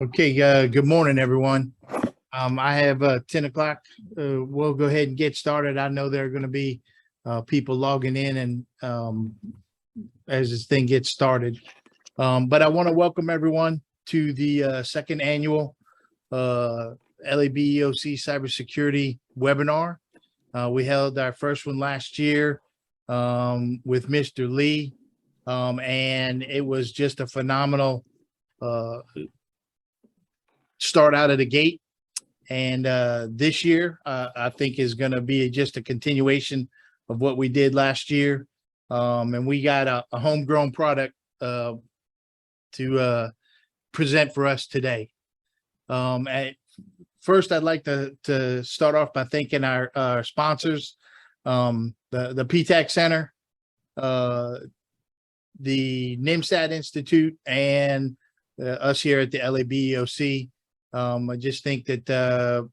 Okay, good morning, everyone. I have 10 o'clock. We'll go ahead and get started. I know there are going to be people logging in and as this thing gets started. But I want to welcome everyone to the second annual LABEOC Cybersecurity webinar. We held our first one last year with Mr. Lee, and it was just a phenomenal start out of the gate. And this year, I think is going to be just a continuation of what we did last year. And we got a homegrown product to present for us today. First, I'd like to start off by thanking our sponsors, the PTAC Center, the NIMSAT Institute, and us here at the LABEOC. I just think that,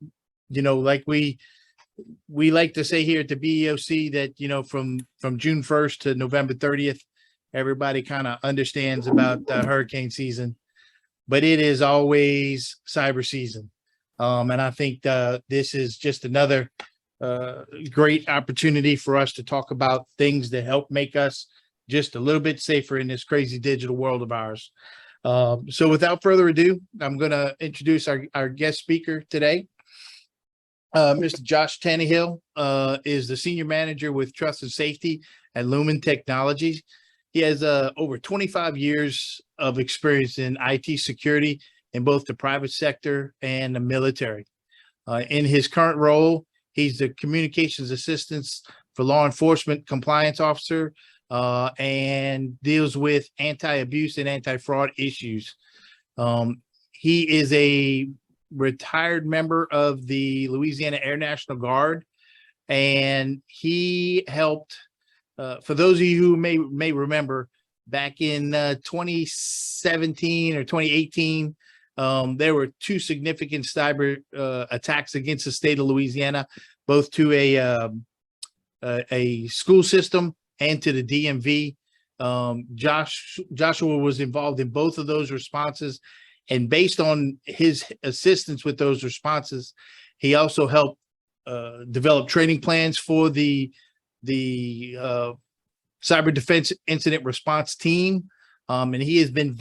like we like to say here at the BEOC that, from June 1st to November 30th, everybody kind of understands about hurricane season, but it is always cyber season. And I think this is just another great opportunity for us to talk about things that help make us just a little bit safer in this crazy digital world of ours. So without further ado, I'm going to introduce our guest speaker today. Mr. Josh Tannehill is the Senior Manager with Trust and Safety at Lumen Technologies. He has over 25 years of experience in IT security in both the private sector and the military. In his current role, he's the Communications Assistant for Law Enforcement Compliance Officer and deals with anti-abuse and anti-fraud issues. He is a retired member of the Louisiana Air National Guard, and he helped, for those of you who may remember, back in 2017 or 2018, there were two significant cyber attacks against the state of Louisiana, both to a school system and to the DMV. Joshua was involved in both of those responses, and based on his assistance with those responses, he also helped develop training plans for the cyber defense incident response team. And he has been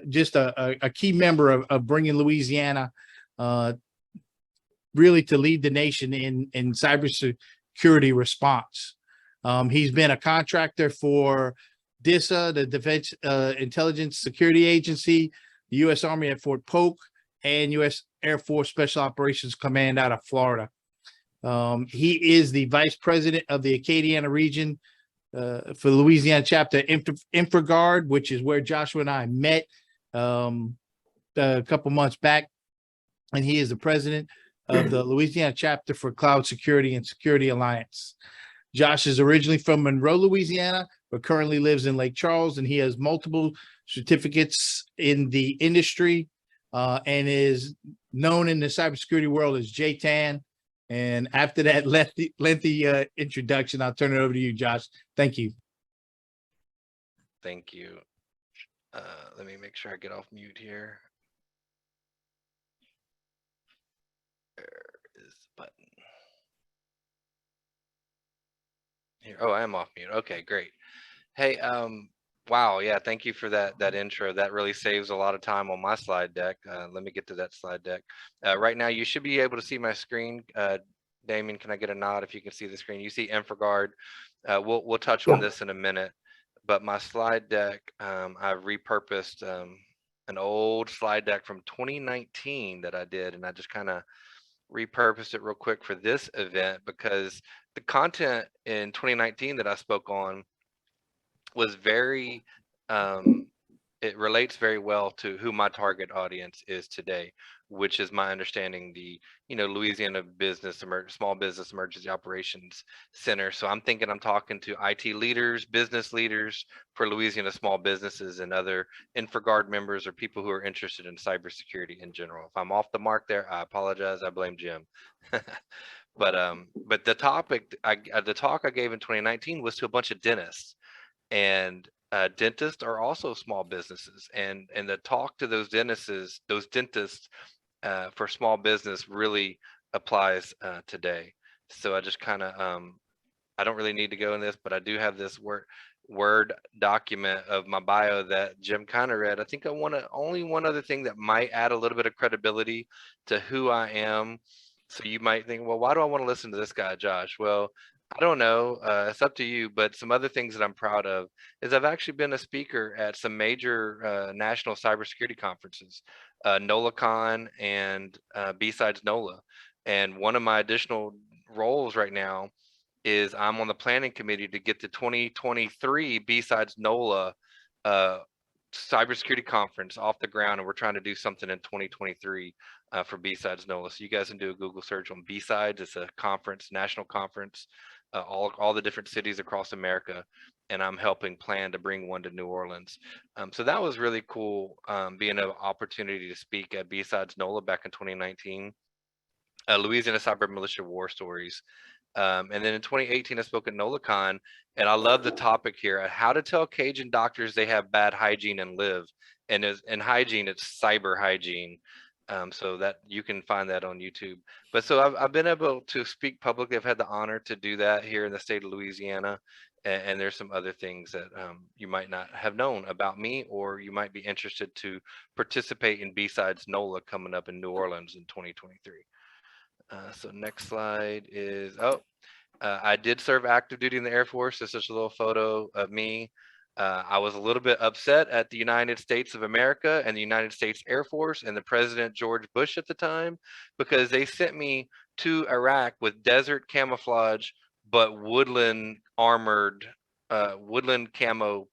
just a key member of bringing Louisiana really to lead the nation in cybersecurity response. He's been a contractor for DISA, the Defense Intelligence Security Agency, the U.S. Army at Fort Polk, and U.S. Air Force Special Operations Command out of Florida. He is the Vice President of the Acadiana region for the Louisiana chapter InfraGard, which is where Joshua and I met a couple months back. And he is the president of the Louisiana chapter for Cloud Security and Security Alliance. Josh is originally from Monroe, Louisiana, but currently lives in Lake Charles, and he has multiple certificates in the industry and is known in the cybersecurity world as JTAN. And after that lengthy introduction, I'll turn it over to you, Josh. Thank you. Thank you. Let me make sure I get off mute here. There is the button. Here. Oh, I am off mute. Okay, great. Hey, wow, yeah, thank you for that intro. That really saves a lot of time on my slide deck. Let me get to that slide deck. Right now, you should be able to see my screen. Damien, can I get a nod if you can see the screen? You see InfraGard. We'll touch on this in a minute, but my slide deck, I've repurposed an old slide deck from 2019 that I did, and I just kind of repurposed it real quick for this event because the content in 2019 that I spoke on was very it relates very well to who my target audience is today, which is my understanding the Louisiana Small Business Emergency Operations Center. So I'm thinking I'm talking to IT leaders, business leaders for Louisiana small businesses and other InfraGard members or people who are interested in cybersecurity in general. If I'm off the mark there, I apologize. I blame Jim. But the talk I gave in 2019 was to a bunch of dentists. And dentists are also small businesses, and the talk to those dentists for small business really applies today. So I just kind of I don't really need to go in this, but I do have this Word document of my bio that Jim kind of read. I think I want to only one other thing that might add a little bit of credibility to who I am. So you might think, well, why do I want to listen to this guy, Josh? Well, I don't know. It's up to you. But some other things that I'm proud of is I've actually been a speaker at some major national cybersecurity conferences, NOLACon and B-Sides NOLA. And one of my additional roles right now is I'm on the planning committee to get the 2023 B-Sides NOLA uh, cybersecurity conference off the ground, and we're trying to do something in 2023 for B-Sides NOLA. So you guys can do a Google search on B-Sides. It's a conference, national conference, all the different cities across America, and I'm helping plan to bring one to New Orleans. So that was really cool, being an opportunity to speak at B-Sides NOLA back in 2019. Louisiana Cyber Militia War Stories. And then in 2018, I spoke at NOLACon, and I love the topic here: how to tell Cajun doctors they have bad hygiene and live. And in hygiene, it's cyber hygiene. So that you can find that on YouTube. But so I've been able to speak publicly. I've had the honor to do that here in the state of Louisiana. And there's some other things that you might not have known about me, or you might be interested to participate in B-Sides NOLA coming up in New Orleans in 2023. So next slide is, I did serve active duty in the Air Force. This is a little photo of me. I was a little bit upset at the United States of America and the United States Air Force and the President George Bush at the time, because they sent me to Iraq with desert camouflage, but woodland armored, woodland camo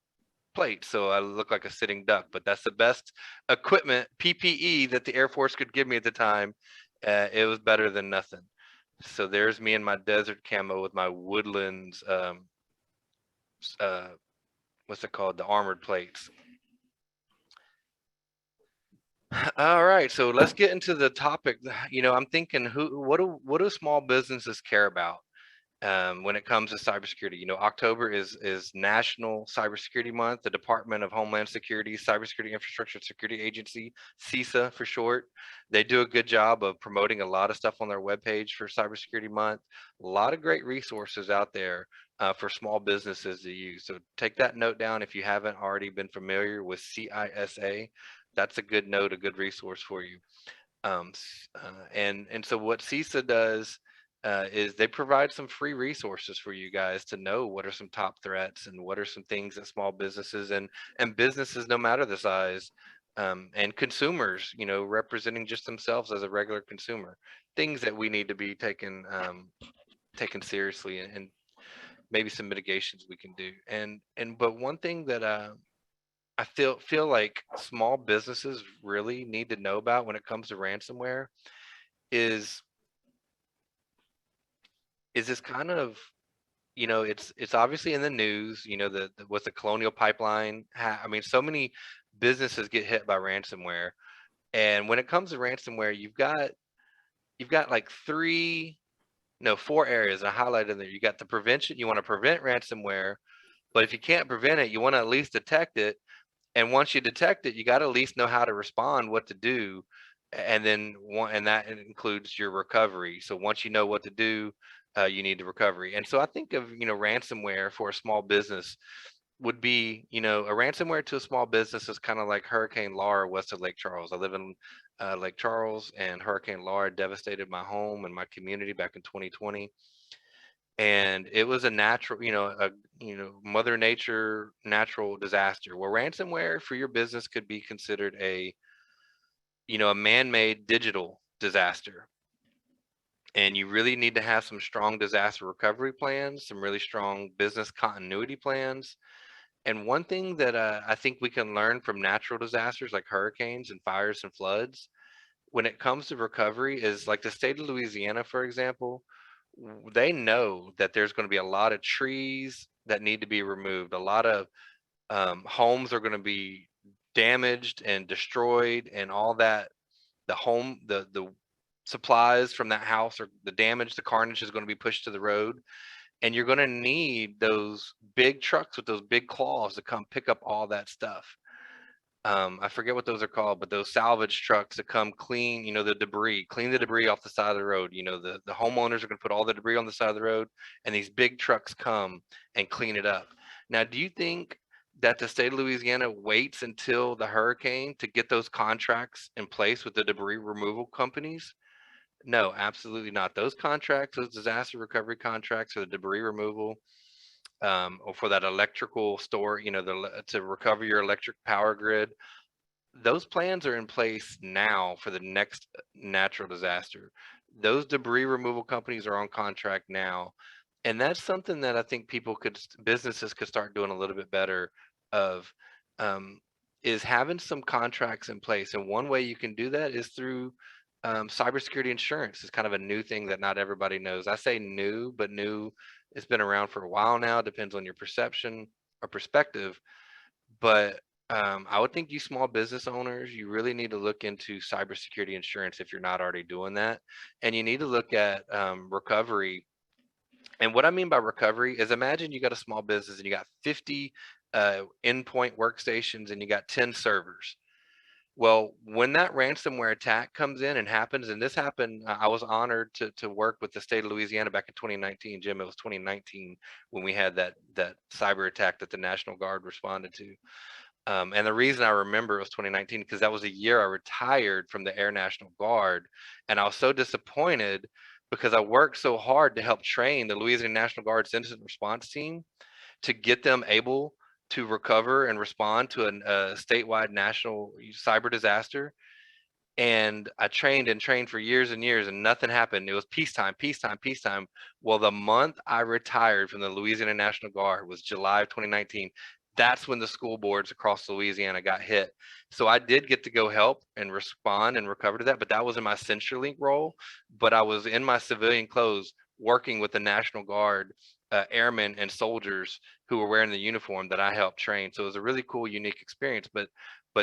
plate. So I look like a sitting duck, but that's the best equipment, PPE, that the Air Force could give me at the time. It was better than nothing. So there's me in my desert camo with my woodlands, what's it called? The armored plates. All right, so let's get into the topic. You know, I'm thinking, what do small businesses care about when it comes to cybersecurity? You know, October is National Cybersecurity Month. The Department of Homeland Security, Cybersecurity Infrastructure Security Agency, CISA for short, they do a good job of promoting a lot of stuff on their webpage for Cybersecurity Month. A lot of great resources out there for small businesses to use. So take that note down if you haven't already been familiar with CISA. That's a good note, a good resource for you. And so what CISA does is they provide some free resources for you guys to know what are some top threats and what are some things that small businesses and businesses, no matter the size, and consumers, you know, representing just themselves as a regular consumer, things that we need to be taken seriously, and maybe some mitigations we can do. But one thing that I feel like small businesses really need to know about when it comes to ransomware is this kind of, you know, it's obviously in the news, you know, with the Colonial Pipeline. I mean, so many businesses get hit by ransomware. And when it comes to ransomware, you've got like four areas I highlighted in there. You got the prevention. You want to prevent ransomware, but if you can't prevent it, you want to at least detect it. And once you detect it, you got to at least know how to respond, what to do, and that includes your recovery. So once you know what to do, you need the recovery. And so I think of, you know, ransomware for a small business would be, you know, a ransomware to a small business is kind of like Hurricane Laura west of Lake Charles. I live in Lake Charles, and Hurricane Laura devastated my home and my community back in 2020. And it was a natural, Mother Nature natural disaster, where ransomware for your business could be considered a man-made digital disaster. And you really need to have some strong disaster recovery plans, some really strong business continuity plans. And one thing that I think we can learn from natural disasters like hurricanes and fires and floods when it comes to recovery is, like, the state of Louisiana, for example. They know that there's going to be a lot of trees that need to be removed. A lot of homes are going to be damaged and destroyed, and all that. The supplies from that house, or the damage, the carnage is going to be pushed to the road. and you're going to need those big trucks with those big claws to come pick up all that stuff. I forget what those are called, but those salvage trucks that come clean, the debris, clean the debris off the side of the road. The homeowners are going to put all the debris on the side of the road, and these big trucks come and clean it up. Now, do you think that the state of Louisiana waits until the hurricane to get those contracts in place with the debris removal companies? No, absolutely not. Those contracts, those disaster recovery contracts, or the debris removal, or for that electrical store, to recover your electric power grid, those plans are in place now for the next natural disaster. Those debris removal companies are on contract now. And that's something that I think businesses could start doing a little bit better of, um, is having some contracts in place. And one way you can do that is through cybersecurity insurance. Is kind of a new thing that not everybody knows. I say new, but new, it's been around for a while now. Depends on your perception or perspective. But I would think you small business owners, you really need to look into cybersecurity insurance if you're not already doing that. And you need to look at recovery. And what I mean by recovery is, imagine you got a small business and you got 50 endpoint workstations and you got 10 servers. Well, when that ransomware attack comes in and happens, and this happened, I was honored to work with the state of Louisiana back in 2019. Jim, it was 2019 when we had that cyber attack that the National Guard responded to. And the reason I remember it was 2019 because that was a year I retired from the Air National Guard, and I was so disappointed because I worked so hard to help train the Louisiana National Guard's incident response team to get them able to recover and respond to a statewide national cyber disaster. And I trained and trained for years and years, and nothing happened. It was peacetime, peacetime, peacetime. Well, the month I retired from the Louisiana National Guard was July of 2019. That's when the school boards across Louisiana got hit. So I did get to go help and respond and recover to that, but that was in my CenturyLink role. But I was in my civilian clothes working with the National Guard airmen and soldiers who were wearing the uniform that I helped train. So it was a really cool, unique experience. But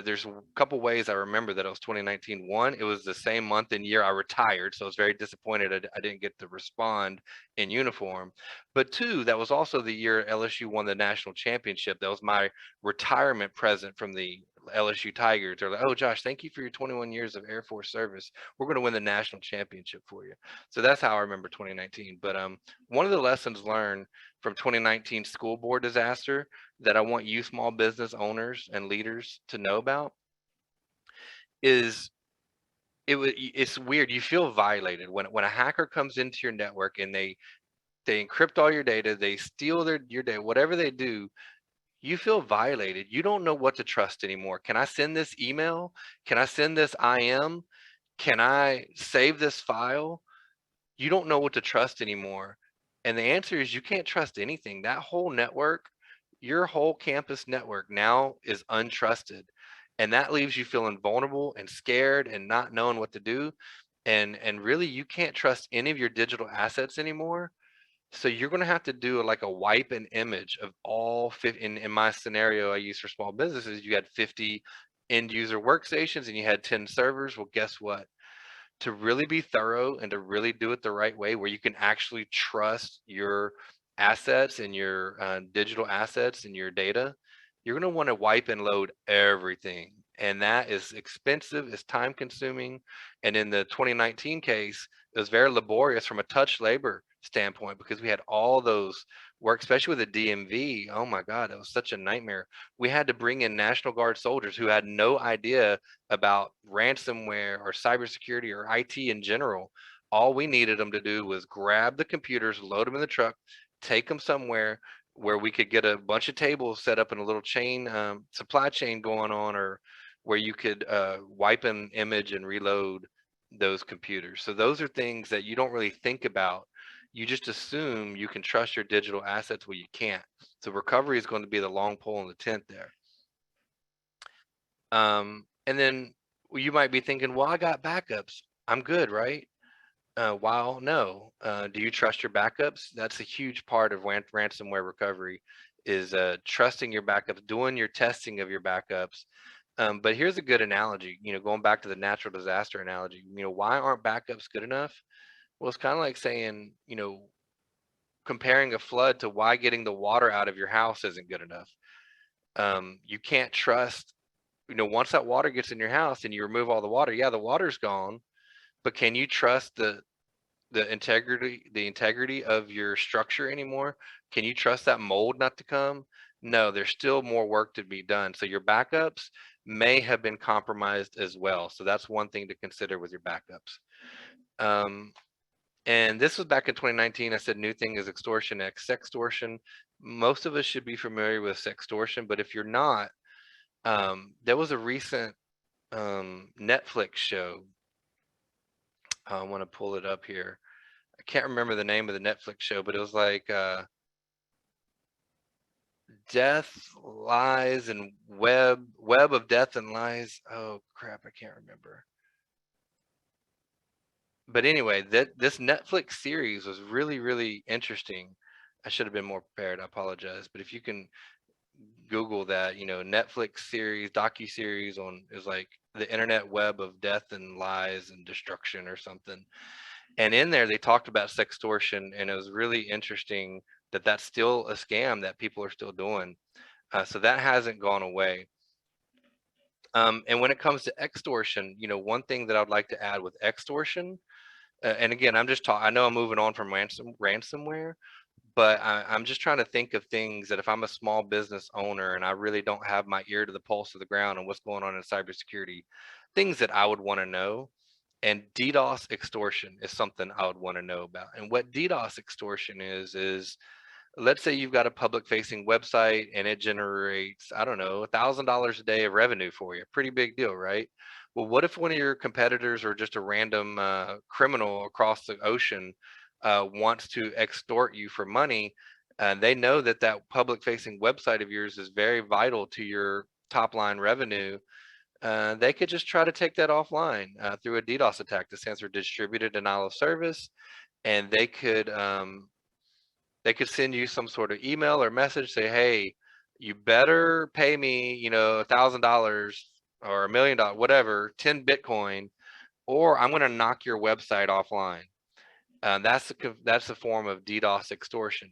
there's a couple ways I remember that it was 2019. One, it was the same month and year I retired, so I was very disappointed I didn't get to respond in uniform. But two, that was also the year LSU won the national championship. That was my retirement present from the LSU Tigers. They're like, "Oh, Josh, thank you for your 21 years of Air Force service. We're going to win the national championship for you." So that's how I remember 2019. But one of the lessons learned from 2019 school board disaster that I want you small business owners and leaders to know about is, it's weird. You feel violated when a hacker comes into your network and they encrypt all your data, they steal your data, whatever they do, you feel violated. You don't know what to trust anymore. Can I send this email? Can I send this IM? Can I save this file? You don't know what to trust anymore. And the answer is you can't trust anything. That whole network, your whole campus network now is untrusted. And that leaves you feeling vulnerable and scared and not knowing what to do. And really you can't trust any of your digital assets anymore. So you're going to have to do like a wipe and image of all 50. In my scenario I use for small businesses, you had 50 end user workstations and you had 10 servers. Well, guess what? To really be thorough and to really do it the right way, where you can actually trust your assets and your digital assets and your data, you're going to want to wipe and load everything. And that is expensive, it's time consuming. And in the 2019 case, it was very laborious from a touch labor standpoint because we had all those work, especially with the DMV. Oh my God, it was such a nightmare. We had to bring in National Guard soldiers who had no idea about ransomware or cybersecurity or IT in general. All we needed them to do was grab the computers, load them in the truck, take them somewhere where we could get a bunch of tables set up in a little chain, supply chain going on, or where you could wipe an image and reload those computers. So those are things that you don't really think about. You just assume you can trust your digital assets. Well, you can't. So recovery is going to be the long pole in the tent there. And then you might be thinking, well, I got backups. I'm good, right? While no, do you trust your backups? That's a huge part of ransomware recovery, is trusting your backups, doing your testing of your backups. But here's a good analogy, going back to the natural disaster analogy, why aren't backups good enough? Well, it's kind of like saying, comparing a flood to why getting the water out of your house isn't good enough. You can't trust, once that water gets in your house and you remove all the water, yeah, the water's gone, but can you trust the integrity of your structure anymore? Can you trust that mold not to come? No, there's still more work to be done. So your backups may have been compromised as well. So that's one thing to consider with your backups. And this was back in 2019. I said new thing is extortion X sextortion. Most of us should be familiar with sextortion, but if you're not, there was a recent Netflix show. I want to pull it up here. I can't remember the name of the Netflix show, but it was like Death, Lies, and Web of Death and Lies. Oh crap, I can't remember. But anyway, this Netflix series was really, really interesting. I should have been more prepared. I apologize. But if you can Google that, Netflix series, docu-series on is like the internet web of death and lies and destruction or something. And in there, they talked about sextortion, and it was really interesting that that's still a scam that people are still doing. So that hasn't gone away. And when it comes to extortion, one thing that I'd like to add with extortion, and again, I know I'm moving on from ransomware, but I'm just trying to think of things that if I'm a small business owner and I really don't have my ear to the pulse of the ground and what's going on in cybersecurity, things that I would want to know. And DDoS extortion is something I would want to know about. And what DDoS extortion is let's say you've got a public facing website and it generates, I don't know, $1,000 a day of revenue for you. Pretty big deal, right? Well, what if one of your competitors or just a random criminal across the ocean wants to extort you for money? And they know that that public facing website of yours is very vital to your top line revenue. They could just try to take that offline through a DDoS attack. The stands for distributed denial of service, and they could send you some sort of email or message, say, hey, you better pay me, $1,000 or $1,000,000, whatever, 10 Bitcoin, or I'm going to knock your website offline. That's a form of DDoS extortion.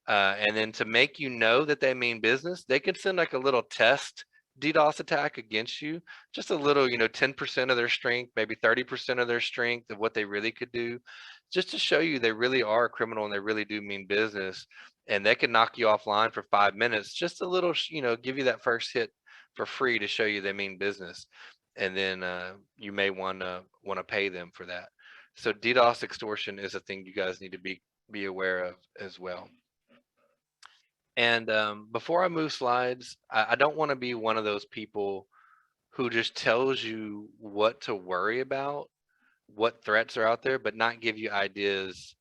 And then to make you know that they mean business, they could send like a little test DDoS attack against you, just a little, 10% of their strength, maybe 30% of their strength of what they really could do, just to show you they really are a criminal and they really do mean business. And they can knock you offline for 5 minutes, just a little, give you that first hit for free to show you they mean business. And then you may want to pay them for that. So DDoS extortion is a thing you guys need to be aware of as well. And before I move slides, I don't want to be one of those people who just tells you what to worry about, what threats are out there, but not give you ideas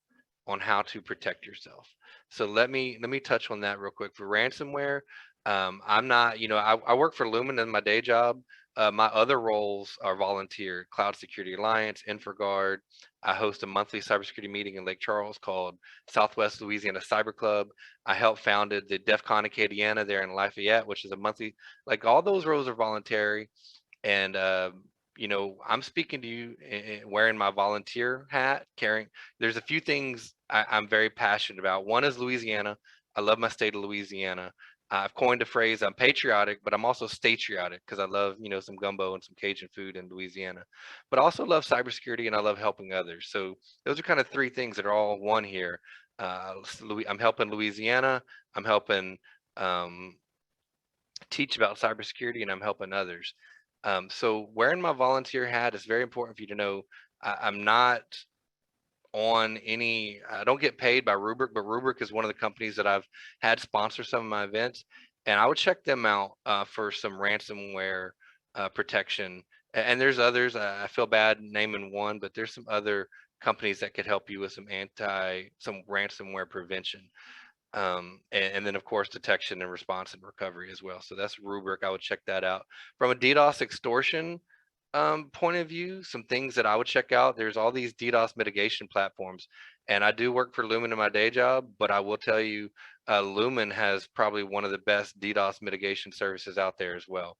on how to protect yourself. So let me touch on that real quick. For ransomware, I'm not, I work for Lumen in my day job. My other roles are volunteer: Cloud Security Alliance, InfraGard. I host a monthly cybersecurity meeting in Lake Charles called Southwest Louisiana Cyber Club. I helped founded the DEF CON Acadiana there in Lafayette, which is a monthly, like all those roles are voluntary. And I'm speaking to you wearing my volunteer hat, carrying. There's a few things I'm very passionate about. One is Louisiana. I love my state of Louisiana. I've coined a phrase: I'm patriotic, but I'm also statriotic because I love, some gumbo and some Cajun food in Louisiana. But I also love cybersecurity and I love helping others. So those are kind of three things that are all one here. I'm helping Louisiana. I'm helping teach about cybersecurity, and I'm helping others. So wearing my volunteer hat is very important for you to know. I'm not on any, I don't get paid by Rubrik, but Rubrik is one of the companies that I've had sponsor some of my events, and I would check them out for some ransomware protection. And there's others. I feel bad naming one, but there's some other companies that could help you with some ransomware prevention. And then of course detection and response and recovery as well. So that's Rubrik. I would check that out. From a DDoS extortion point of view, some things that I would check out: there's all these DDoS mitigation platforms, and I do work for Lumen in my day job, but I will tell you, Lumen has probably one of the best DDoS mitigation services out there as well.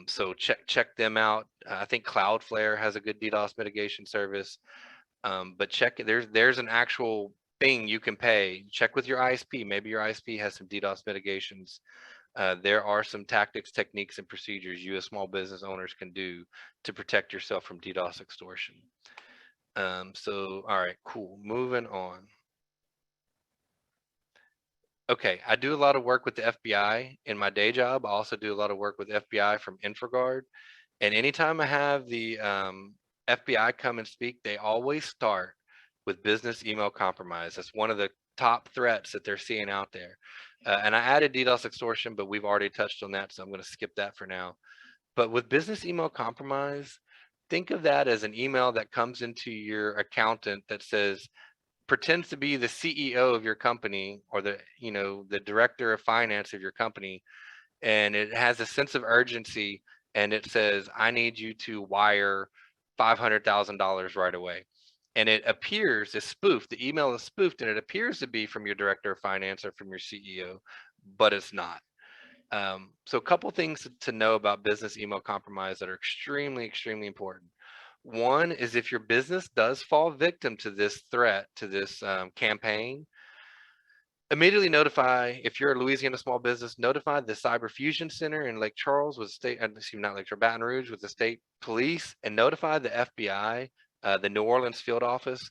So check them out. I think Cloudflare has a good DDoS mitigation service. But check it. There's an actual thing you can pay. Check with your ISP. Maybe your ISP has some DDoS mitigations. There are some tactics, techniques, and procedures you as small business owners can do to protect yourself from DDoS extortion. So, all right, cool. Moving on. Okay, I do a lot of work with the FBI in my day job. I also do a lot of work with FBI from InfraGard. And anytime I have the FBI come and speak, they always start with business email compromise. That's one of the top threats that they're seeing out there. And I added DDoS extortion, but we've already touched on that, so I'm going to skip that for now. But with business email compromise, think of that as an email that comes into your accountant that says, pretends to be the CEO of your company or the director of finance of your company, and it has a sense of urgency, and it says, I need you to wire $500,000 right away. And it appears, it's spoofed, the email is spoofed, and it appears to be from your director of finance or from your CEO, but it's not. So a couple things to know about business email compromise that are extremely, extremely important. One is if your business does fall victim to this threat, to this campaign, immediately notify, if you're a Louisiana small business, notify the Cyber Fusion Center in Lake Charles with the state, not Lake Charles, Baton Rouge with the state police, and notify the FBI, the New Orleans field office,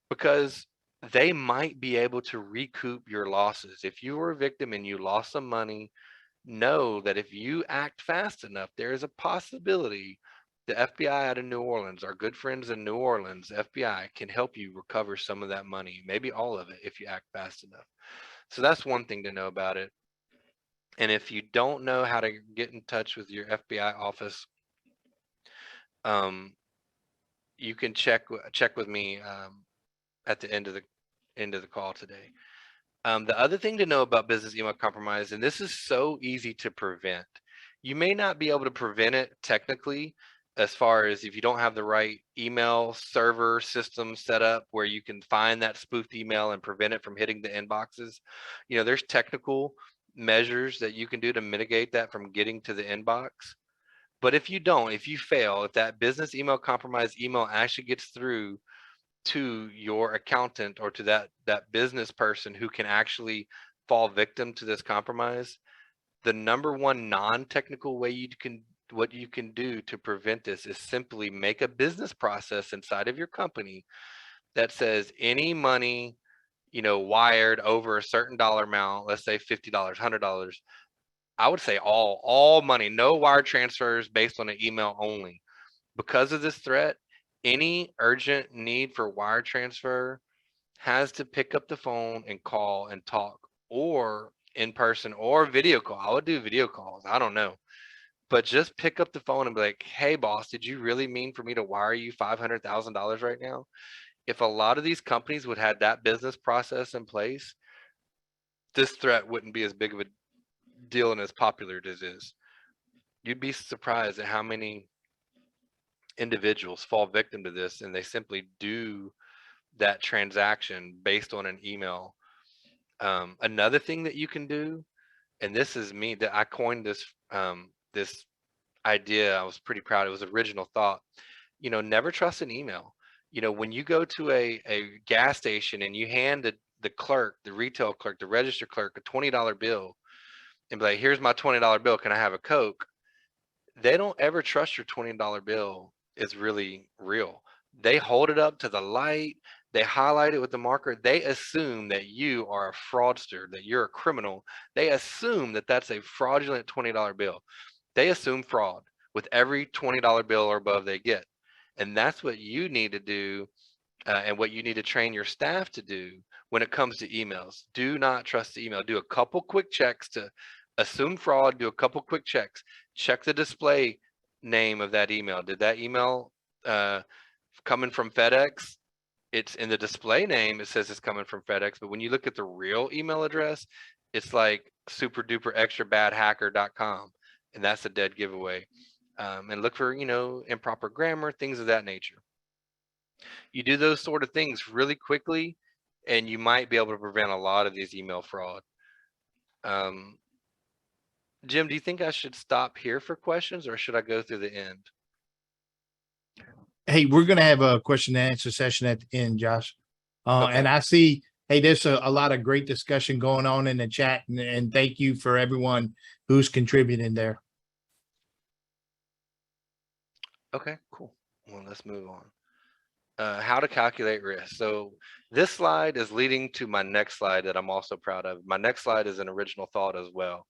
because they might be able to recoup your losses. If you were a victim and you lost some money, know that if you act fast enough, there is a possibility the FBI out of New Orleans, our good friends in New Orleans, FBI, can help you recover some of that money, maybe all of it, if you act fast enough. So that's one thing to know about it. And if you don't know how to get in touch with your FBI office, you can check with me at the end of the call today. The other thing to know about business email compromise, and this is so easy to prevent. You may not be able to prevent it technically, as far as if you don't have the right email server system set up where you can find that spoofed email and prevent it from hitting the inboxes. There's technical measures that you can do to mitigate that from getting to the inbox. But if you don't, if you fail, if that business email compromise email actually gets through to your accountant or to that business person who can actually fall victim to this compromise, the number one non-technical way what you can do to prevent this is simply make a business process inside of your company that says any money wired over a certain dollar amount, let's say $50, $100, I would say all money, no wire transfers based on an email only. Because of this threat, any urgent need for wire transfer has to pick up the phone and call and talk, or in person or video call. I would do video calls. I don't know. But just pick up the phone and be like, hey, boss, did you really mean for me to wire you $500,000 right now? If a lot of these companies would have that business process in place, this threat wouldn't be as big of a deal and as popular as it is. You'd be surprised at how many individuals fall victim to this, and they simply do that transaction based on an email. Another thing that you can do, and this is me, that I coined this this idea. I was pretty proud. It was original thought. Never trust an email. When you go to a gas station and you hand the clerk, the retail clerk, the register clerk, a $20 bill and be like, here's my $20 bill. Can I have a Coke? They don't ever trust your $20 bill is really real. They hold it up to the light. They highlight it with the marker. They assume that you are a fraudster, that you're a criminal. They assume that that's a fraudulent $20 bill. They assume fraud with every $20 bill or above they get. And that's what you need to do, and what you need to train your staff to do when it comes to emails. Do not trust the email. Do a couple quick checks to assume fraud. Do a couple quick checks. Check the display name of that email. Did that email coming from FedEx? It's in the display name. It says it's coming from FedEx, but when you look at the real email address, it's like super duper extra bad hacker.com, and that's a dead giveaway. And look for improper grammar, things of that nature. You do those sort of things really quickly, and you might be able to prevent a lot of these email fraud. Jim, do you think I should stop here for questions, or should I go through the end? Hey, we're going to have a question and answer session at the end, Josh. And Okay. I see, hey, there's a lot of great discussion going on in the chat, and thank you for everyone who's contributing there. Okay, cool. Well, let's move on. How to calculate risk. So this slide is leading to my next slide that I'm also proud of. My next slide is an original thought as well.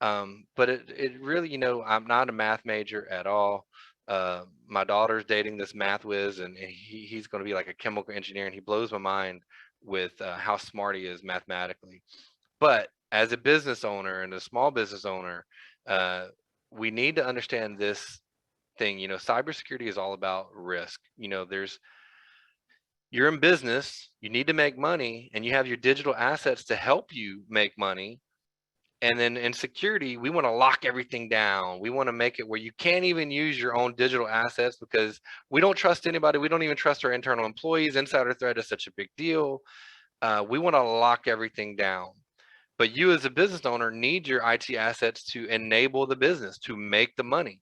But it really, I'm not a math major at all. My daughter's dating this math whiz, and he's going to be like a chemical engineer, and he blows my mind with how smart he is mathematically. But as a business owner and a small business owner, we need to understand this thing. Cybersecurity is all about risk. You're in business, you need to make money, and you have your digital assets to help you make money. And then in security, we want to lock everything down. We want to make it where you can't even use your own digital assets because we don't trust anybody. We don't even trust our internal employees. Insider threat is such a big deal. We want to lock everything down. But you as a business owner need your IT assets to enable the business, to make the money.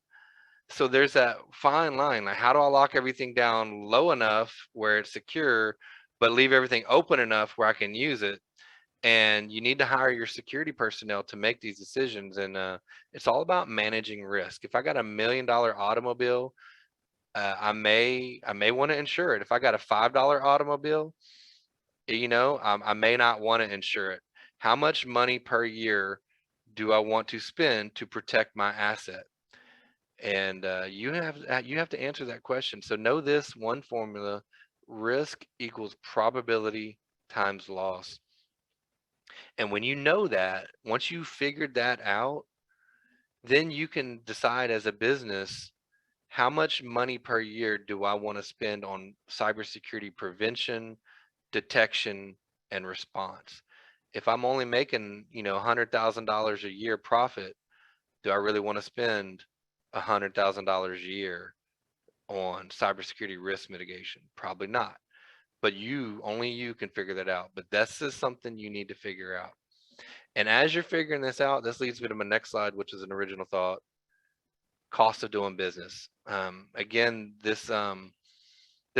So there's that fine line. Like, how do I lock everything down low enough where it's secure, but leave everything open enough where I can use it? And you need to hire your security personnel to make these decisions. And it's all about managing risk. If I got $1 million automobile, I may want to insure it. If I got a $5 automobile, I may not want to insure it. How much money per year do I want to spend to protect my asset? And you have to answer that question. So know this one formula: risk equals probability times loss. And when you know that, once you figured that out, then you can decide as a business, how much money per year do I want to spend on cybersecurity prevention, detection, and response? If I'm only making, $100,000 a year profit, do I really want to spend $100,000 a year on cybersecurity risk mitigation? Probably not. But only you can figure that out. But that's just something you need to figure out. And as you're figuring this out, this leads me to my next slide, which is an original thought: cost of doing business. Again, this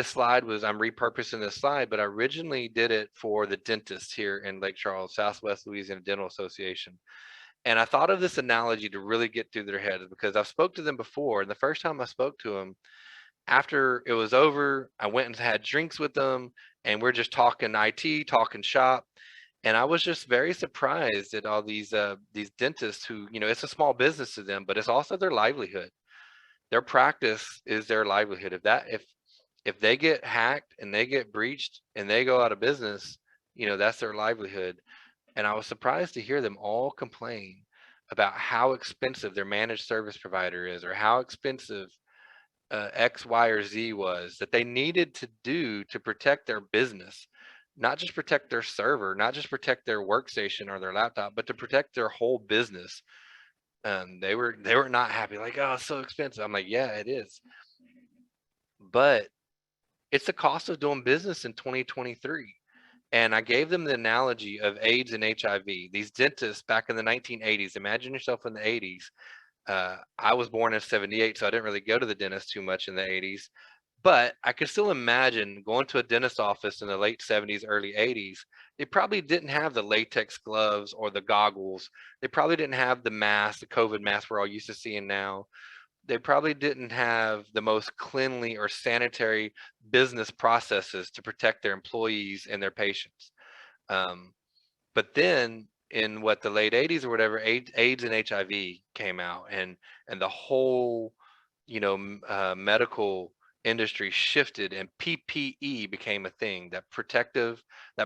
slide was, I'm repurposing this slide, but I originally did it for the dentists here in Lake Charles, Southwest Louisiana Dental Association. And I thought of this analogy to really get through their heads, because I've spoke to them before. And the first time I spoke to them, after it was over, I went and had drinks with them, and we're just talking IT, talking shop. And I was just very surprised at all these dentists who, it's a small business to them, but it's also their livelihood. Their practice is their livelihood. If they get hacked and they get breached and they go out of business, that's their livelihood. And I was surprised to hear them all complain about how expensive their managed service provider is, or how expensive X, Y, or Z was, that they needed to do to protect their business, not just protect their server, not just protect their workstation or their laptop, but to protect their whole business. They were not happy. Like, oh, it's so expensive. I'm like, yeah, it is, but it's the cost of doing business in 2023. And I gave them the analogy of AIDS and HIV. These dentists back in the 1980s. Imagine yourself in the 80s. I was born in 78, so I didn't really go to the dentist too much in the 80s. But I could still imagine going to a dentist office in the late 70s, early 80s. They probably didn't have the latex gloves or the goggles. They probably didn't have the mask, the COVID mask we're all used to seeing now. They probably didn't have the most cleanly or sanitary business processes to protect their employees and their patients. But then in the late 80s or whatever, AIDS and HIV came out, and the whole, medical industry shifted, and PPE became a thing, that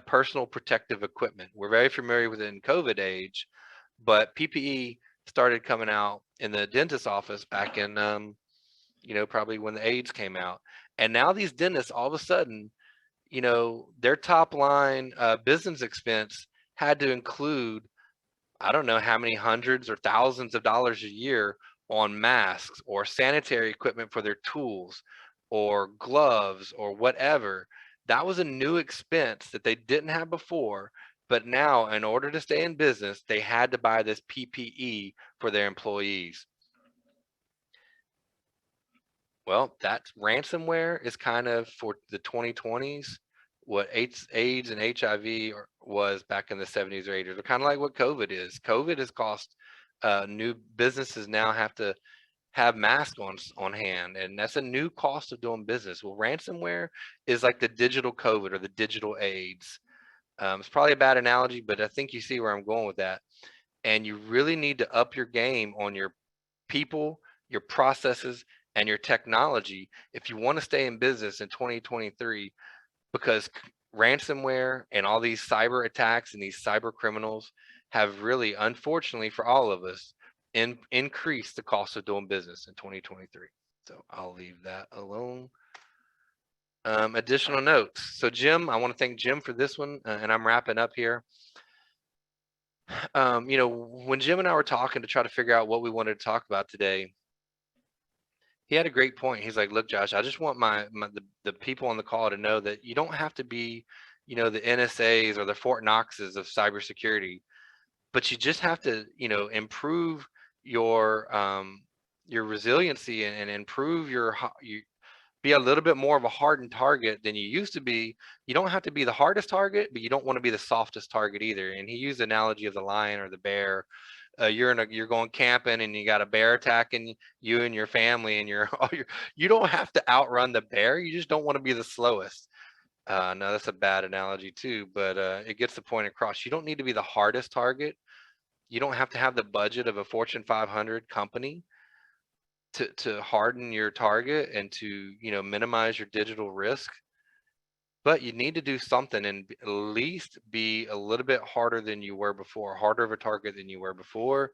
personal protective equipment. We're very familiar with it in COVID age, but PPE started coming out in the dentist office back in, probably when the AIDS came out. And now these dentists, all of a sudden, their top line business expense had to include, I don't know how many hundreds or thousands of dollars a year on masks or sanitary equipment for their tools or gloves or whatever. That was a new expense that they didn't have before. But now, in order to stay in business, they had to buy this PPE for their employees. Well, that ransomware is kind of for the 2020s what AIDS and HIV was back in the 70s or 80s. They're kind of like what COVID is. COVID has cost new businesses now have to have masks on hand, and that's a new cost of doing business. Well, ransomware is like the digital COVID or the digital AIDS. It's probably a bad analogy, but I think you see where I'm going with that. And you really need to up your game on your people, your processes, and your technology if you want to stay in business in 2023, because ransomware and all these cyber attacks and these cyber criminals have really, unfortunately for all of us, increased the cost of doing business in 2023. So I'll leave that alone. Additional notes. So Jim, I want to thank Jim for this one, and I'm wrapping up here. When Jim and I were talking to try to figure out what we wanted to talk about today, he had a great point. He's like, look, Josh, I just want the people on the call to know that you don't have to be, the NSAs or the Fort Knoxes of cybersecurity, but you just have to, improve your resiliency and improve you be a little bit more of a hardened target than you used to be. You don't have to be the hardest target, but you don't want to be the softest target either. And he used the analogy of the lion or the bear. You're going camping and you got a bear attacking you and your family, and you don't have to outrun the bear. You just don't want to be the slowest. No, that's a bad analogy too, but it gets the point across. You don't need to be the hardest target. You don't have to have the budget of a Fortune 500 company to harden your target and to minimize your digital risk. But you need to do something and at least be a little bit harder than you were before, harder of a target than you were before,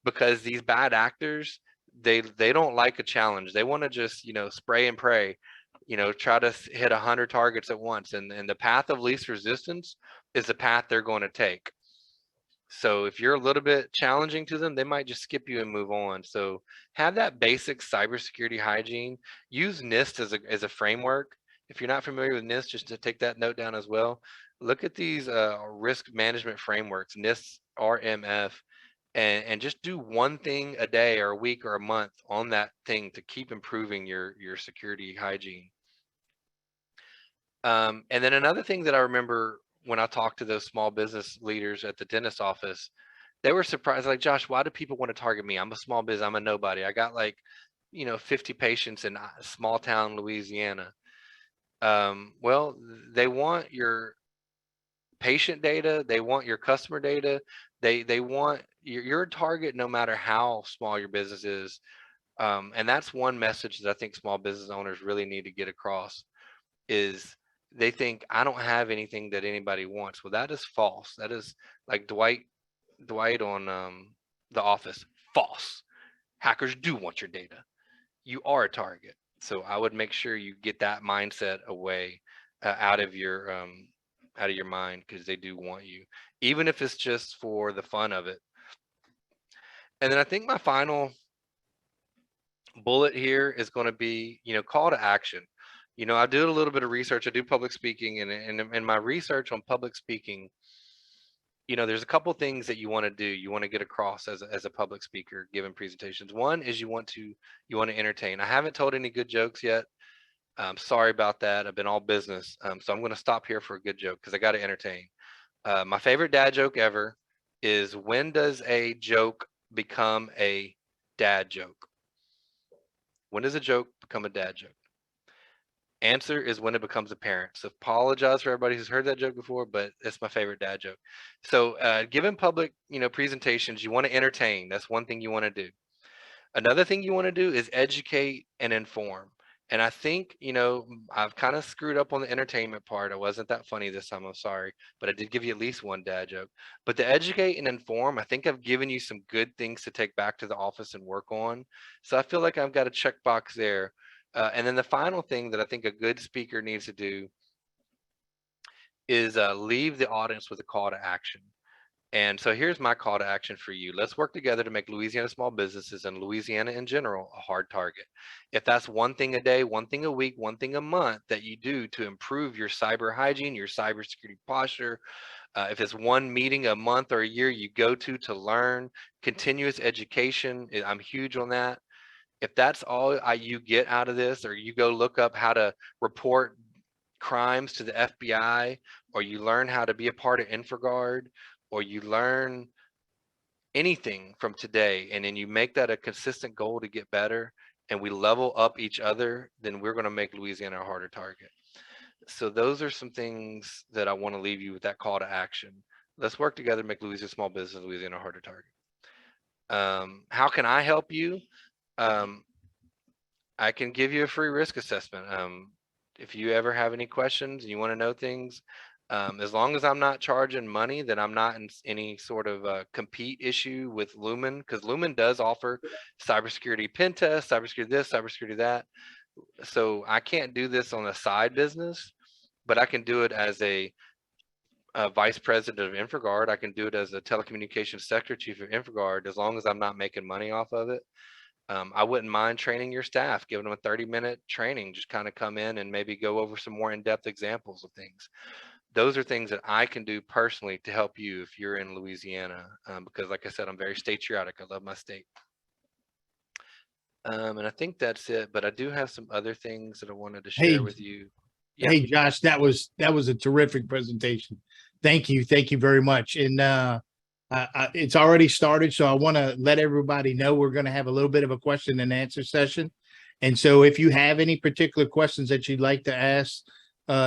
because these bad actors, they don't like a challenge. They want to just spray and pray, try to hit 100 targets at once, and the path of least resistance is the path they're going to take. So if you're a little bit challenging to them, they might just skip you and move on. So have that basic cybersecurity hygiene. Use NIST as a framework. If you're not familiar with NIST, just to take that note down as well. Look at these risk management frameworks, NIST, RMF, and just do one thing a day or a week or a month on that thing to keep improving your security hygiene. And then another thing that I remember when I talked to those small business leaders at the dentist office, they were surprised, like, Josh, why do people want to target me? I'm a small business, I'm a nobody. I got 50 patients in a small town, Louisiana. Well, they want your patient data, they want your customer data, they want your a target no matter how small your business is. And that's one message that I think small business owners really need to get across is they think I don't have anything that anybody wants. Well, that is false. That is like Dwight on The Office. False. Hackers do want your data. You are a target. So I would make sure you get that mindset away out of your mind, because they do want you, even if it's just for the fun of it. And then I think my final bullet here is going to be, call to action. I do a little bit of research. I do public speaking, and in my research on public speaking, there's a couple things that you want to do. You want to get across as a public speaker giving presentations. One is you want to entertain. I haven't told any good jokes yet. Sorry about that. I've been all business. So I'm going to stop here for a good joke because I got to entertain. My favorite dad joke ever is, when does a joke become a dad joke? When does a joke become a dad joke? Answer is when it becomes apparent. So apologize for everybody who's heard that joke before, but it's my favorite dad joke. So given public, presentations, you want to entertain. That's one thing you want to do. Another thing you want to do is educate and inform. And I think, I've kind of screwed up on the entertainment part. I wasn't that funny this time, I'm sorry, but I did give you at least one dad joke. But the educate and inform, I think I've given you some good things to take back to the office and work on. So I feel like I've got a checkbox there. And then the final thing that I think a good speaker needs to do is leave the audience with a call to action. And so here's my call to action for you. Let's work together to make Louisiana small businesses and Louisiana in general a hard target. If that's one thing a day, one thing a week, one thing a month that you do to improve your cyber hygiene, your cybersecurity posture, if it's one meeting a month or a year you go to learn, continuous education, I'm huge on that. If that's all you get out of this, or you go look up how to report crimes to the FBI, or you learn how to be a part of InfraGard, or you learn anything from today, and then you make that a consistent goal to get better, and we level up each other, then we're going to make Louisiana a harder target. So those are some things that I want to leave you with, that call to action. Let's work together to make Louisiana small business, Louisiana a harder target. How can I help you? I can give you a free risk assessment. If you ever have any questions and you want to know things, as long as I'm not charging money, then I'm not in any sort of compete issue with Lumen, because Lumen does offer cybersecurity pen test, cybersecurity this, cybersecurity that. So I can't do this on a side business, but I can do it as a vice president of InfraGard. I can do it as a telecommunications sector chief of InfraGard, as long as I'm not making money off of it. I wouldn't mind training your staff, giving them a 30-minute training, just kind of come in and maybe go over some more in-depth examples of things. Those are things that I can do personally to help you if you're in Louisiana, because like I said, I'm very patriotic. I love my state. And I think that's it, but I do have some other things that I wanted to share with you. Yeah. Hey, Josh, that was a terrific presentation. Thank you very much. And it's already started, so I want to let everybody know we're going to have a little bit of a question and answer session. And so if you have any particular questions that you'd like to ask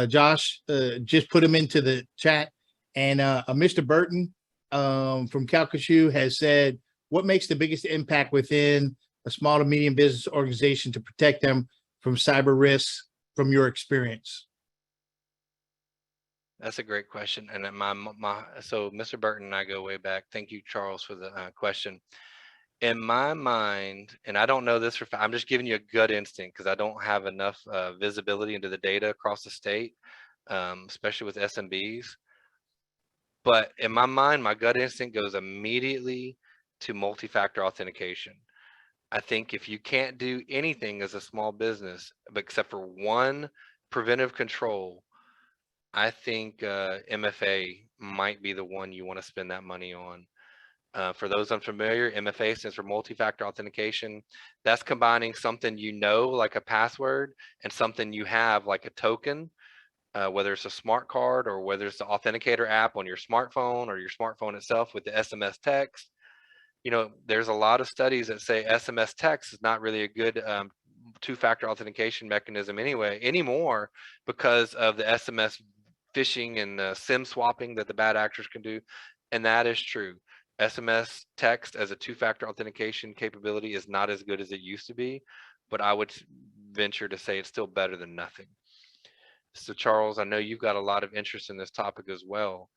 Josh, just put them into the chat. And Mr. Burton from Calcasieu has said, what makes the biggest impact within a small to medium business organization to protect them from cyber risks from your experience? That's a great question. And so Mr. Burton and I go way back. Thank you, Charles, for the question. In my mind, and I don't know this for I'm just giving you a gut instinct because I don't have enough visibility into the data across the state, especially with SMBs. But in my mind, my gut instinct goes immediately to multi-factor authentication. I think if you can't do anything as a small business, but except for one preventive control, I think MFA might be the one you want to spend that money on. For those unfamiliar, MFA stands for multi-factor authentication. That's combining something you know, like a password, and something you have, like a token, whether it's a smart card or whether it's the authenticator app on your smartphone or your smartphone itself with the SMS text. You know, there's a lot of studies that say SMS text is not really a good two-factor authentication mechanism anymore because of the SMS phishing and SIM swapping that the bad actors can do. And that is true. SMS text as a two-factor authentication capability is not as good as it used to be, but I would venture to say it's still better than nothing. So Charles, I know you've got a lot of interest in this topic as well.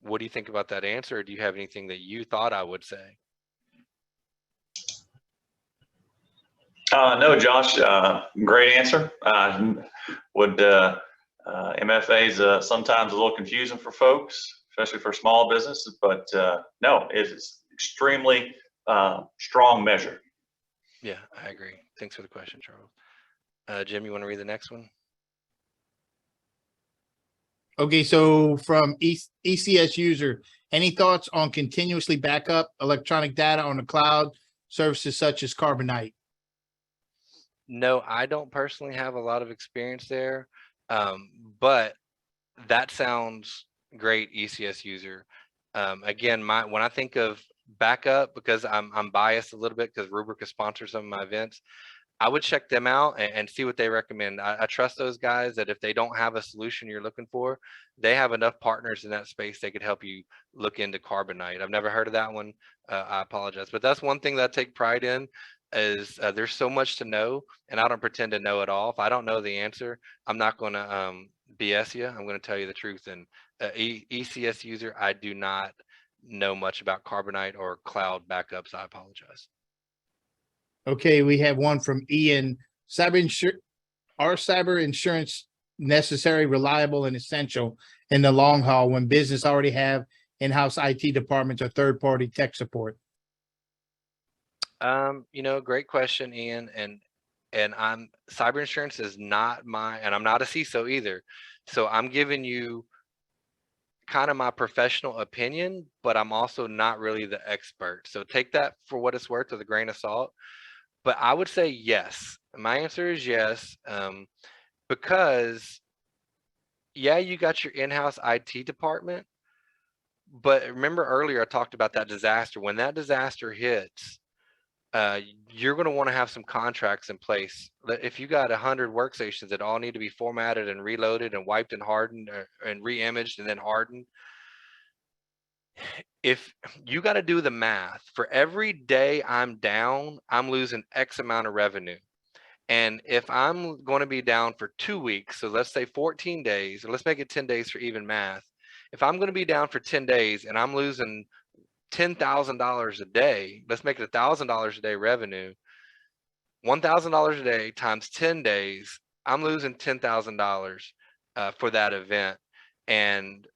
What do you think about that answer? Or do you have anything that you thought I would say? No, Josh, great answer. MFA is sometimes a little confusing for folks, especially for small businesses, but no, it is extremely strong measure. Yeah, I agree. Thanks for the question, Charles. Jim, you want to read the next one? Okay, so from ECS user, any thoughts on continuously backup electronic data on the cloud services such as Carbonite? No, I don't personally have a lot of experience there, but that sounds great, ECS user. Again, when I think of backup, because I'm biased a little bit because Rubric is sponsored some of my events, I would check them out and see what they recommend. I trust those guys that if they don't have a solution you're looking for, they have enough partners in that space they could help you look into Carbonite. I've never heard of that one. I apologize, but that's one thing that I take pride in is there's so much to know, and I don't pretend to know it all. If I don't know the answer, I'm not going to BS you. I'm going to tell you the truth. And ECS user, I do not know much about Carbonite or cloud backups. I apologize. Okay, we have one from Ian. Are cyber insurance necessary, reliable, and essential in the long haul when business already have in-house IT departments or third-party tech support? You know, great question, Ian. And cyber insurance is not and I'm not a CISO either. So I'm giving you kind of my professional opinion, but I'm also not really the expert. So take that for what it's worth with a grain of salt. But I would say yes. My answer is yes, because yeah, you got your in-house IT department, but remember earlier I talked about that disaster. When that disaster hits, you're going to want to have some contracts in place. If you got 100 workstations that all need to be formatted and reloaded and wiped and hardened and re-imaged and then hardened, if you got to do the math, for every day I'm down, I'm losing X amount of revenue. And if I'm going to be down for 2 weeks, so let's say 14 days, or let's make it 10 days for even math. If I'm going to be down for 10 days and I'm losing $10,000 a day, let's make it $1,000 a day revenue. $1,000 a day times 10 days, I'm losing $10,000 for that event. And,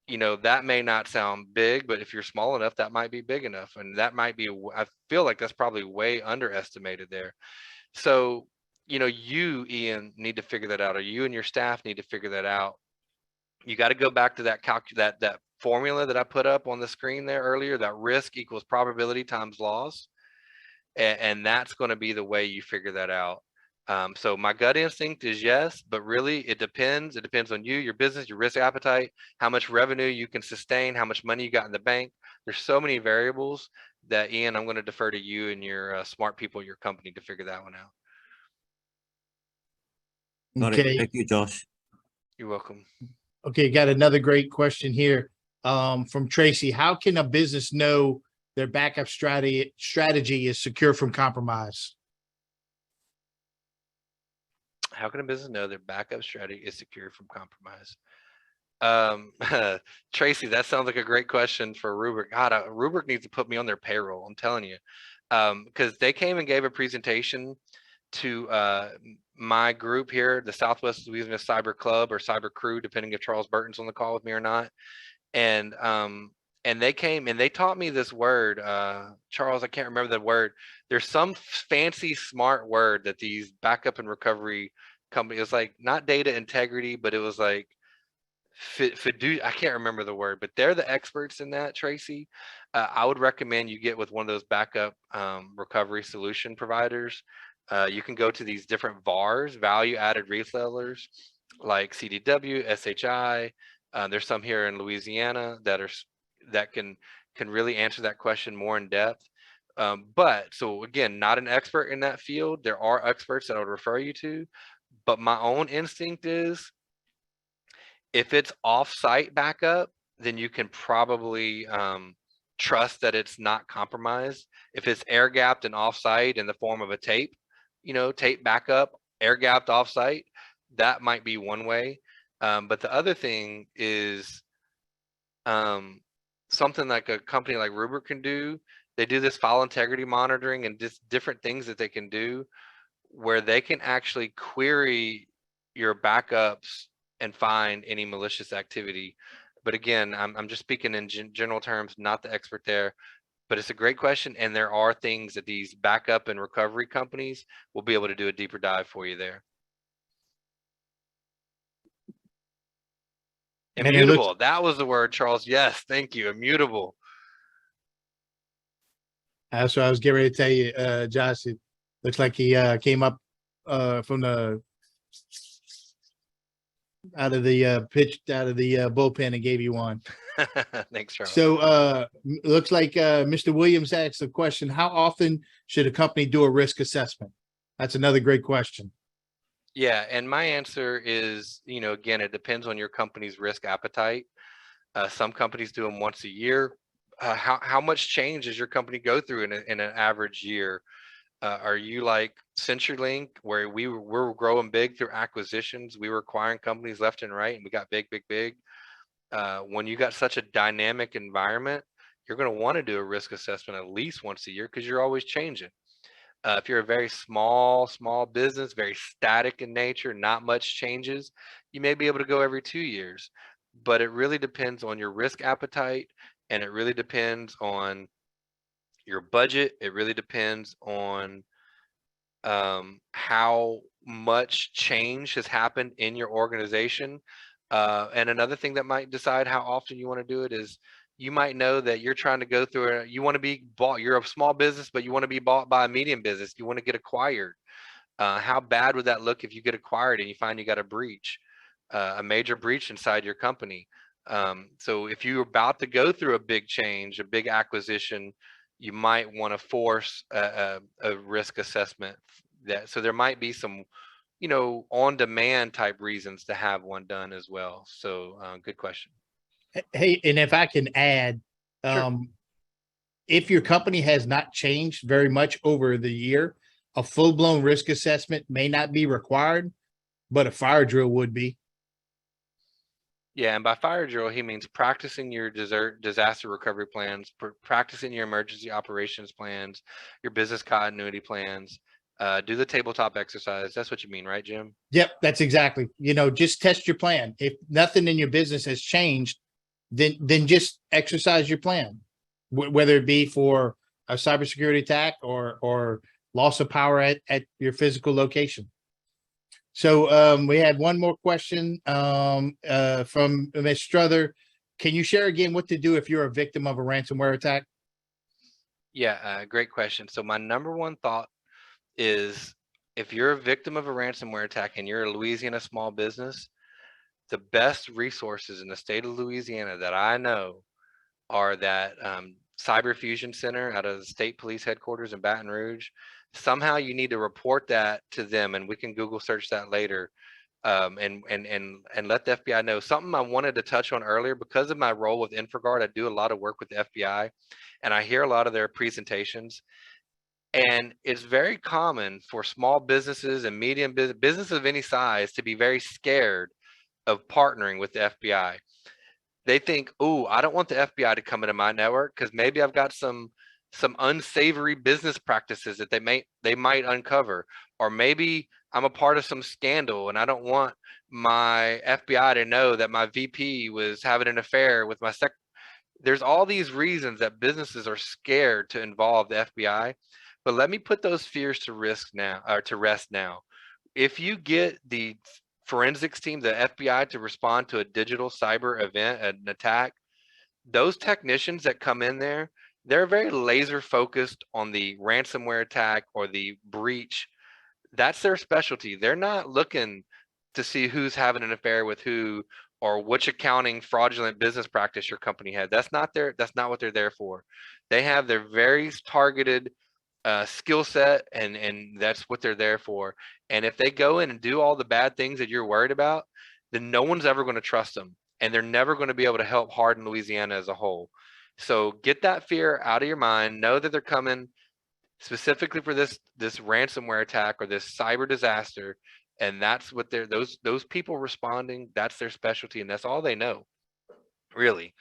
you know, that may not sound big, but if you're small enough, that might be big enough. And that might be, I feel like that's probably way underestimated there. So, you know, you, Ian, need to figure that out, or you and your staff need to figure that out. You got to go back to that that formula that I put up on the screen there earlier, that risk equals probability times loss. And that's going to be the way you figure that out. So my gut instinct is yes, but really it depends. It depends on you, your business, your risk appetite, how much revenue you can sustain, how much money you got in the bank. There's so many variables that, Ian, I'm going to defer to you and your smart people at your company to figure that one out. Got it. Okay. Thank you, Josh. You're welcome. Okay, got another great question here from Tracy. How can a business know their backup strategy is secure from compromise? How can a business know their backup strategy is secure from compromise? Tracy, that sounds like a great question for Rubric. God, Rubric needs to put me on their payroll. I'm telling you, because they came and gave a presentation to my group here, the Southwest Louisiana Cyber Club or Cyber Crew, depending if Charles Burton's on the call with me or not. And they came and they taught me this word, Charles, I can't remember the word. There's some fancy smart word that these backup and recovery companies, it was like not data integrity, but it was like I can't remember the word, but they're the experts in that, Tracy. I would recommend you get with one of those backup recovery solution providers. You can go to these different VARs, value added resellers, like CDW, SHI. There's some here in Louisiana that can really answer that question more in depth. But so again, not an expert in that field. There are experts that I would refer you to, but my own instinct is, if it's off-site backup, then you can probably trust that it's not compromised. If it's air-gapped and off-site in the form of a tape, you know, tape backup, air-gapped off-site, that might be one way. But the other thing is something like a company like Rubric can do. They do this file integrity monitoring and just different things that they can do where they can actually query your backups and find any malicious activity. But again, I'm just speaking in general terms, not the expert there, but it's a great question. And there are things that these backup and recovery companies will be able to do a deeper dive for you there. Immutable, that was the word, Charles. Yes, thank you, immutable. That's what I was getting ready to tell you, Josh. It looks like he came up from the out of the pitched out of the bullpen and gave you one. Thanks, Charles. So looks like Mr. Williams asked the question, how often should a company do a risk assessment? That's another great question. Yeah, and my answer is, you know, again, it depends on your company's risk appetite. Some companies do them once a year. How much change does your company go through in an average year? Are you like CenturyLink, where we're growing big through acquisitions? We were acquiring companies left and right, and we got big. When you got such a dynamic environment, you're going to want to do a risk assessment at least once a year because you're always changing. If you're a very small business, very static in nature, not much changes, you may be able to go every 2 years. But it really depends on your risk appetite, and it really depends on your budget. It really depends on how much change has happened in your organization. And another thing that might decide how often you want to do it is, you might know that you're trying to go through you want to be bought. You're a small business, but you want to be bought by a medium business. You want to get acquired. How bad would that look if you get acquired and you find you got a breach? a major breach inside your company. So if you're about to go through a big change, a big acquisition, you might want to force a risk assessment. So there might be some, on demand type reasons to have one done as well. So good question. Hey, and if I can add, Sure. if your company has not changed very much over the year, a full-blown risk assessment may not be required, but a fire drill would be. Yeah, and by fire drill, he means practicing your disaster recovery plans, practicing your emergency operations plans, your business continuity plans. Do the tabletop exercise. That's what you mean, right, Jim? Yep, that's exactly. Just test your plan. If nothing in your business has changed, then just exercise your plan, whether it be for a cybersecurity attack or loss of power at your physical location. So we had one more question from Ms. Struther. Can you share again what to do if you're a victim of a ransomware attack? Yeah, great question. So my number one thought is, if you're a victim of a ransomware attack and you're a Louisiana small business, the best resources in the state of Louisiana that I know are that Cyber Fusion Center out of the state police headquarters in Baton Rouge. Somehow you need to report that to them, and we can Google search that later, and let the FBI know. Something I wanted to touch on earlier, because of my role with InfraGard, I do a lot of work with the FBI, and I hear a lot of their presentations. And it's very common for small businesses and medium businesses of any size to be very scared of partnering with the FBI. They think, oh, I don't want the FBI to come into my network because maybe I've got some unsavory business practices that they might uncover, or maybe I'm a part of some scandal and I don't want my FBI to know that my VP was having an affair with my There's all these reasons that businesses are scared to involve the FBI. But let me put those fears to rest now. If you get the forensics team, the FBI, to respond to a digital cyber event, an attack, those technicians that come in there, they're very laser focused on the ransomware attack or the breach. That's their specialty. They're not looking to see who's having an affair with who or which accounting fraudulent business practice your company had. That's not what they're there for. They have their very targeted skill set, and that's what they're there for. And if they go in and do all the bad things that you're worried about, then no one's ever going to trust them, and they're never going to be able to help harden Louisiana as a whole. So get that fear out of your mind. Know that they're coming specifically for this ransomware attack or this cyber disaster, and that's what those people responding, that's their specialty, and that's all they know, really.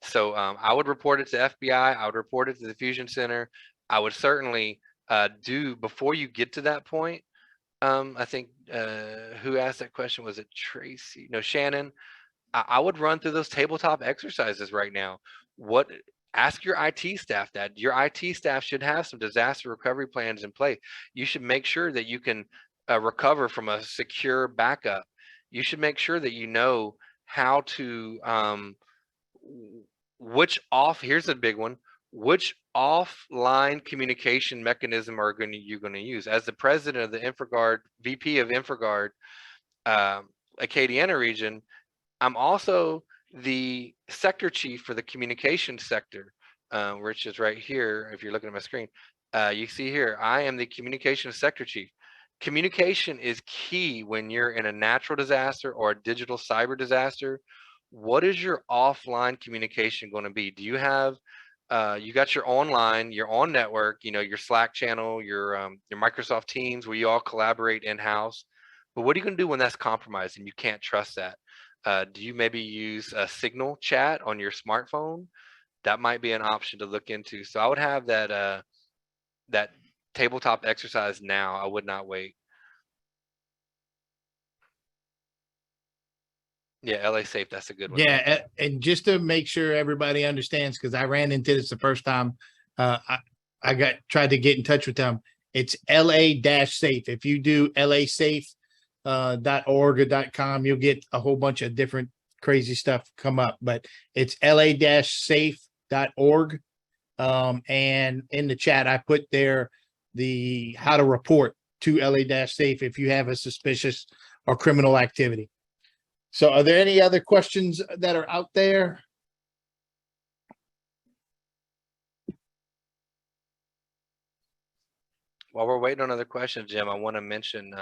So I would report it to FBI. I would report it to the Fusion Center. I would certainly before you get to that point. I think who asked that question? Was it Tracy? No, Shannon. I would run through those tabletop exercises right now. Ask your IT staff that. Your IT staff should have some disaster recovery plans in place. You should make sure that you can recover from a secure backup. You should make sure that you know how to here's a big one. Which offline communication mechanism you're going to use? As the president of the InfraGard, VP of InfraGard, Acadiana region, I'm also the sector chief for the communication sector, which is right here. If you're looking at my screen, you see here, I am the communication sector chief. Communication is key when you're in a natural disaster or a digital cyber disaster. What is your offline communication going to be? Do you have you got your online, your on network, your Slack channel, your Microsoft Teams, where you all collaborate in-house? But what are you going to do when that's compromised and you can't trust that? Do you maybe use a Signal chat on your smartphone? That might be an option to look into. So I would have that that tabletop exercise now. I would not wait. Yeah, LA Safe, that's a good one. Yeah, and just to make sure everybody understands, because I ran into this the first time I tried to get in touch with them. It's LA-safe. If you do lasafe.org or .com, you'll get a whole bunch of different crazy stuff come up. But it's la-safe.org. And in the chat, I put there how to report to LA-safe if you have a suspicious or criminal activity. So are there any other questions that are out there? While we're waiting on other questions, Jim, I want to mention,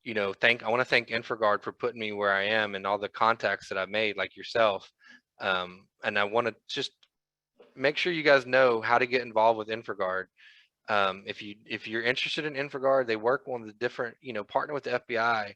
you know, I want to thank InfraGard for putting me where I am and all the contacts that I've made, like yourself. And I want to just make sure you guys know how to get involved with InfraGard. If you're interested in InfraGard, they work on the different, you know, partner with the FBI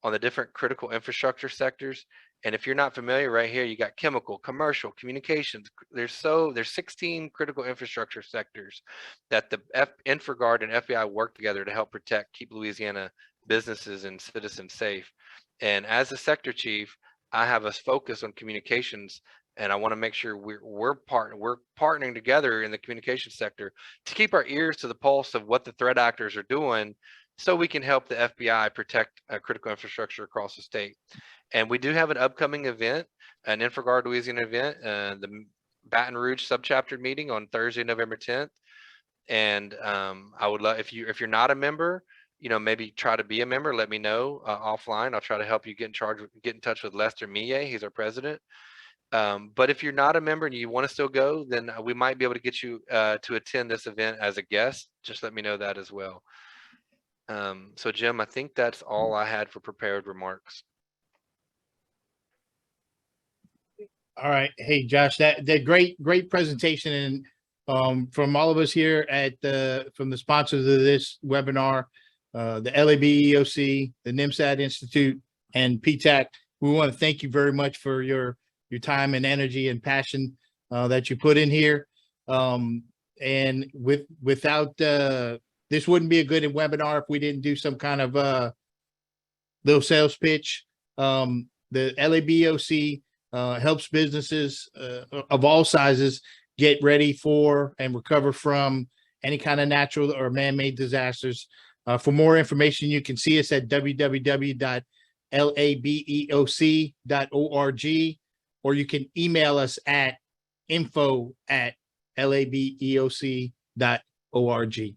on the different critical infrastructure sectors. And if you're not familiar, right here, you got chemical, commercial, communications. There's 16 critical infrastructure sectors that the InfraGard and FBI work together to help protect, keep Louisiana businesses and citizens safe. And as a sector chief, I have us focus on communications, and I want to make sure we're partnering together in the communication sector to keep our ears to the pulse of what the threat actors are doing, so we can help the FBI protect critical infrastructure across the state. And we do have an upcoming event, an InfraGard Louisiana event, the Baton Rouge subchapter meeting on Thursday, November 10th. And I would love, if you're not a member, you know, maybe try to be a member. Let me know offline. I'll try to help you get in touch with Lester Millet. He's our president. But if you're not a member and you want to still go, then we might be able to get you to attend this event as a guest. Just let me know that as well. So Jim, I think that's all I had for prepared remarks. All right. Hey, Josh, that great presentation. And from all of us here at from the sponsors of this webinar, the LAB EOC, the NIMSAT Institute, and PTAC, we want to thank you very much for your time and energy and passion that you put in here. And without this wouldn't be a good webinar if we didn't do some kind of little sales pitch. The LABOC helps businesses of all sizes get ready for and recover from any kind of natural or man-made disasters. For more information, you can see us at www.labeoc.org, or you can email us at info@labeoc.org.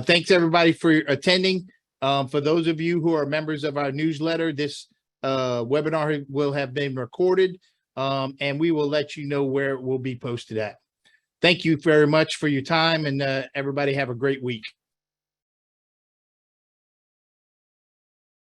Thanks everybody for attending. For those of you who are members of our newsletter, this webinar will have been recorded, and we will let you know where it will be posted at. Thank you very much for your time, and everybody have a great week.